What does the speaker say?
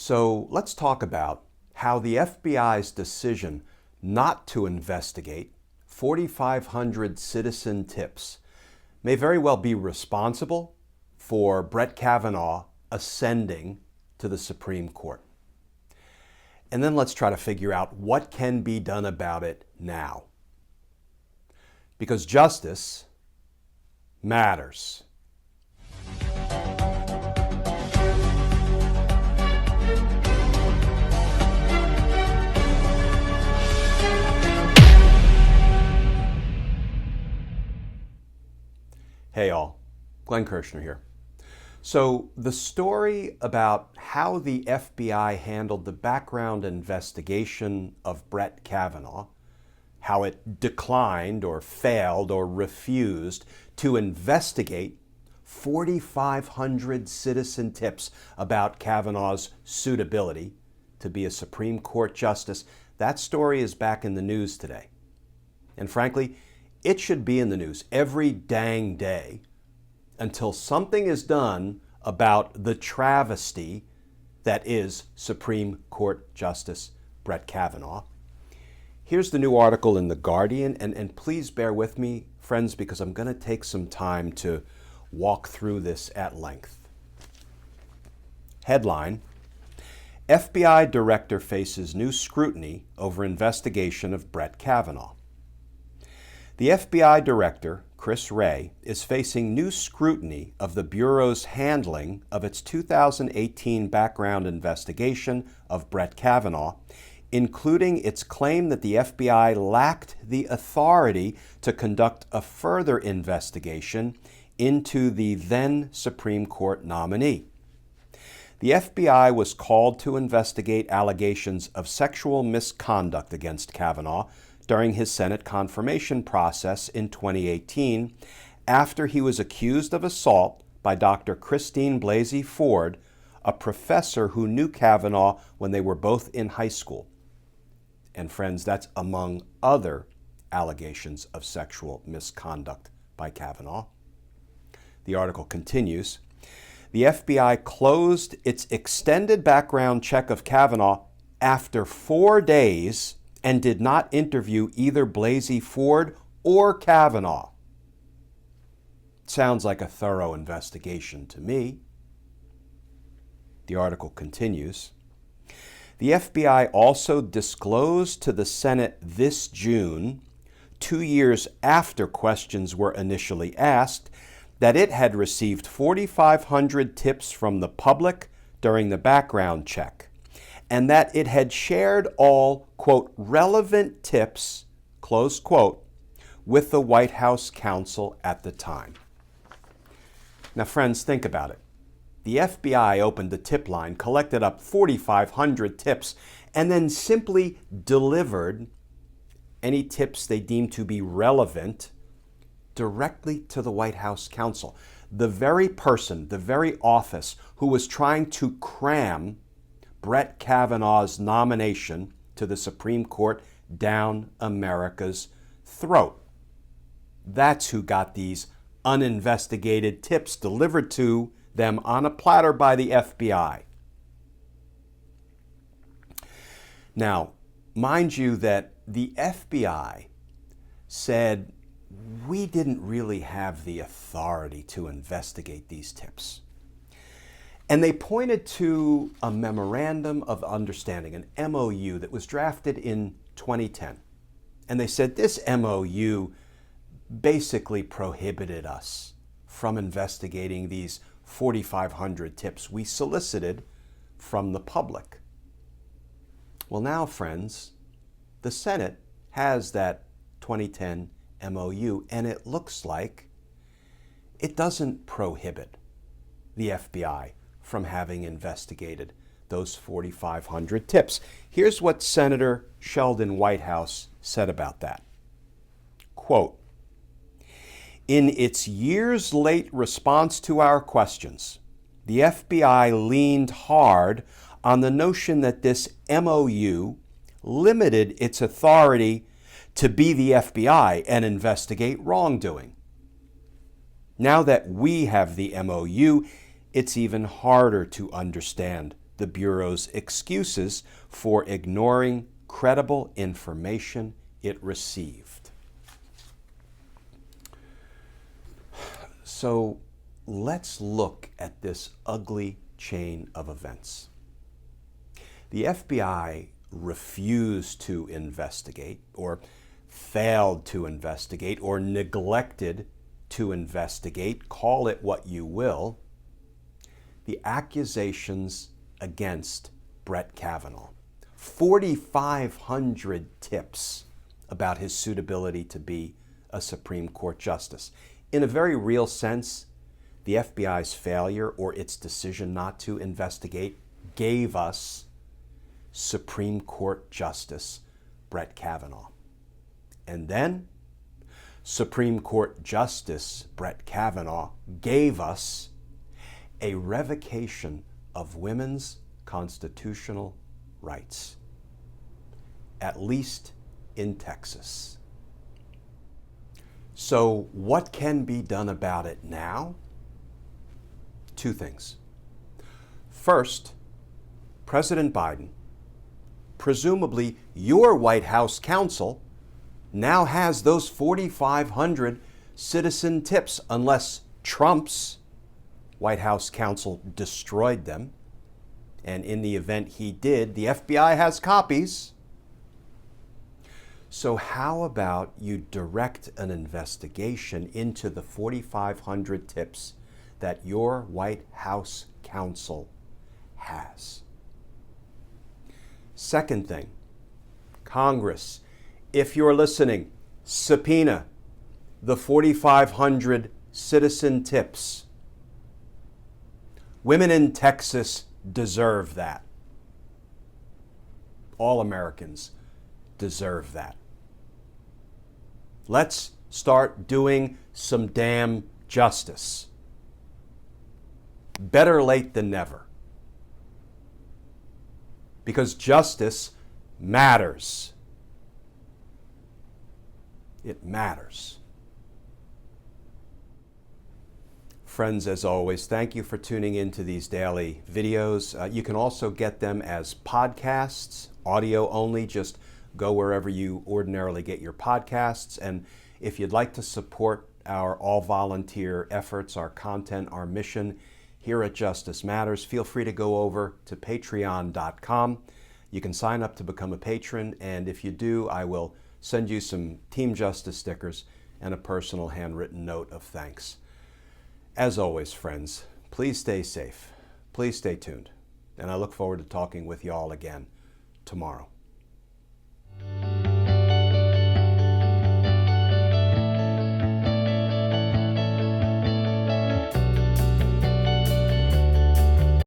So let's talk about how the FBI's decision not to investigate 4,500 citizen tips may very well be responsible for Brett Kavanaugh ascending to the Supreme Court. And then let's try to figure out what can be done about it now. Because justice matters. Hey all, Glenn Kirshner here. So the story about how the FBI handled the background investigation of Brett Kavanaugh, how it declined or failed or refused to investigate 4,500 citizen tips about Kavanaugh's suitability to be a Supreme Court justice, that story is back in the news today. And frankly, it should be in the news every dang day until something is done about the travesty that is Supreme Court Justice Brett Kavanaugh. Here's the new article in The Guardian, and please bear with me, friends, because I'm going to take some time to walk through this at length. Headline: FBI Director faces new scrutiny over investigation of Brett Kavanaugh. The FBI Director, Wray, is facing new scrutiny of the Bureau's handling of its 2018 background investigation of Brett Kavanaugh, including its claim that the FBI lacked the authority to conduct a further investigation into the then Supreme Court nominee. The FBI was called to investigate allegations of sexual misconduct against Kavanaugh during his Senate confirmation process in 2018 after he was accused of assault by Dr. Christine Blasey Ford, a professor who knew Kavanaugh when they were both in high school. And friends, that's among other allegations of sexual misconduct by Kavanaugh. The article continues. The FBI closed its extended background check of Kavanaugh after 4 days and did not interview either Blasey Ford or Kavanaugh. Sounds like a thorough investigation to me. The article continues. The FBI also disclosed to the Senate this June, 2 years after questions were initially asked, that it had received 4,500 tips from the public during the background check, and that it had shared all, quote, relevant tips, close quote, with the White House counsel at the time. Now, friends, think about it. The FBI opened the tip line, collected up 4,500 tips, and then simply delivered any tips they deemed to be relevant directly to the White House counsel, the very person, the very office who was trying to cram Brett Kavanaugh's nomination to the Supreme Court down America's throat. That's who got these uninvestigated tips delivered to them on a platter by the FBI. Now, mind you that the FBI said we didn't really have the authority to investigate these tips. And they pointed to a memorandum of understanding, an MOU that was drafted in 2010. And they said this MOU basically prohibited us from investigating these 4,500 tips we solicited from the public. Well, now, friends, the Senate has that 2010 MOU, and it looks like it doesn't prohibit the FBI from having investigated those 4,500 tips. Here's what Senator Sheldon Whitehouse said about that. Quote, "In its years-late response to our questions, the FBI leaned hard on the notion that this MOU limited its authority to be the FBI and investigate wrongdoing. Now that we have the MOU, it's even harder to understand the the Bureau's excuses for ignoring credible information it received. So let's look at this ugly chain of events. The FBI refused to investigate, or failed to investigate, or neglected to investigate, call it what you will, the accusations against Brett Kavanaugh. 4,500 tips about his suitability to be a Supreme Court justice. In a very real sense, the FBI's failure or its decision not to investigate gave us Supreme Court Justice Brett Kavanaugh. And then Supreme Court Justice Brett Kavanaugh gave us a revocation of women's constitutional rights, at least in Texas. So what can be done about it now? Two things. First, President Biden, presumably your White House counsel, now has those 4,500 citizen tips, unless Trump's White House counsel destroyed them. And in the event he did, the FBI has copies. So how about you direct an investigation into the 4,500 tips that your White House counsel has? Second thing, Congress, if you're listening, subpoena the 4,500 citizen tips. Women in Texas deserve that. All Americans deserve that. Let's start doing some damn justice. Better late than never. Because justice matters. It matters. Friends, as always, thank you for tuning into these daily videos. You can also get them as podcasts, audio only. Just go wherever you ordinarily get your podcasts. And if you'd like to support our all-volunteer efforts, our content, our mission here at Justice Matters, feel free to go over to patreon.com. You can sign up to become a patron, and if you do, I will send you some Team Justice stickers and a personal handwritten note of thanks. As always, friends, please stay safe. Please stay tuned. And I look forward to talking with you all again tomorrow.